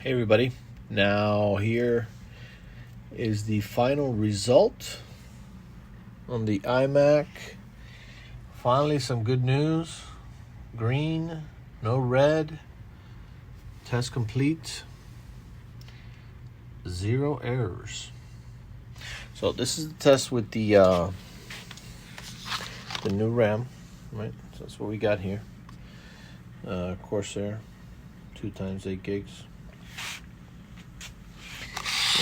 Hey everybody, now here is the final result on the iMac. Finally some good news. Green, no red, test complete, 0 errors. So this is the test with the new RAM, right? So that's what we got here. Corsair, 2 times 8 gigs.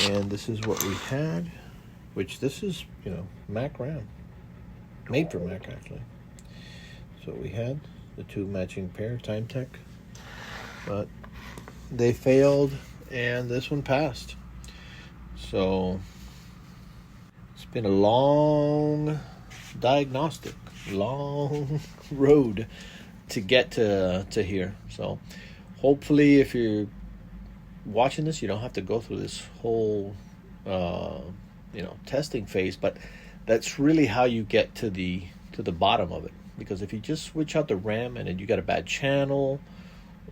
And this is what we had, which this is, Mac RAM. Made for Mac, actually. So we had the 2 matching pair, Time Tech. But they failed, and this one passed. So it's been a long diagnostic, long road to get to here. So hopefully if you're watching this, you don't have to go through this whole testing phase, but that's really how you get to the bottom of it. Because if you just switch out the RAM and then you got a bad channel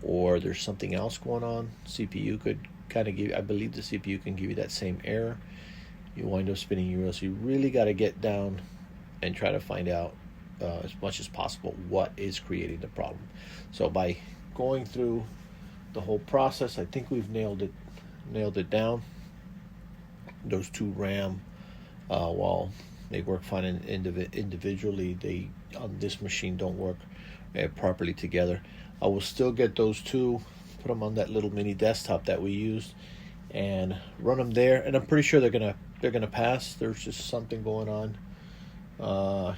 or there's something else going on, CPU could kind of give, I believe the CPU can give you that same error. You wind up spinning your wheels. So you really got to get down and try to find out as much as possible what is creating the problem. So by going through the whole process, I think we've nailed it down. Those 2 RAM, while they work fine individually, they on this machine don't work properly together. I will still get those 2, put them on that little mini desktop that we used, and run them there. And I'm pretty sure they're gonna pass. There's just something going on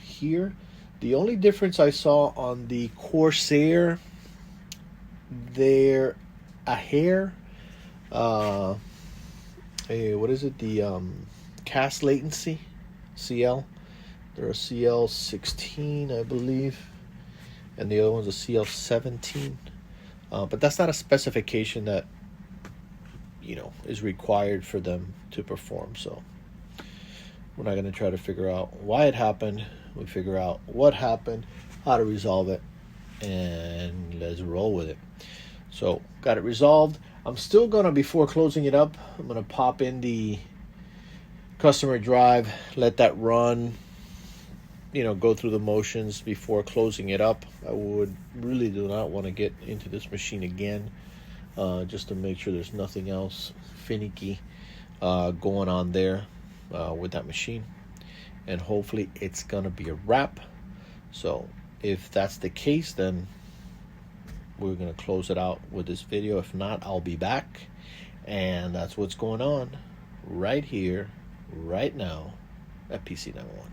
here. The only difference I saw on the Corsair, they're a hair, what is it? The cast latency, CL. They're a CL16, I believe, and the other one's a CL17. But that's not a specification that is required for them to perform. So we're not going to try to figure out why it happened. We figure out what happened, how to resolve it, and let's roll with it. So got it resolved. I'm still gonna, before closing it up, I'm gonna pop in the customer drive, let that run, go through the motions before closing it up. I would really do not want to get into this machine again, just to make sure there's nothing else finicky going on there with that machine. And hopefully it's gonna be a wrap. So if that's the case, then we're going to close it out with this video. If not, I'll be back. And that's what's going on right here, right now at PC 911.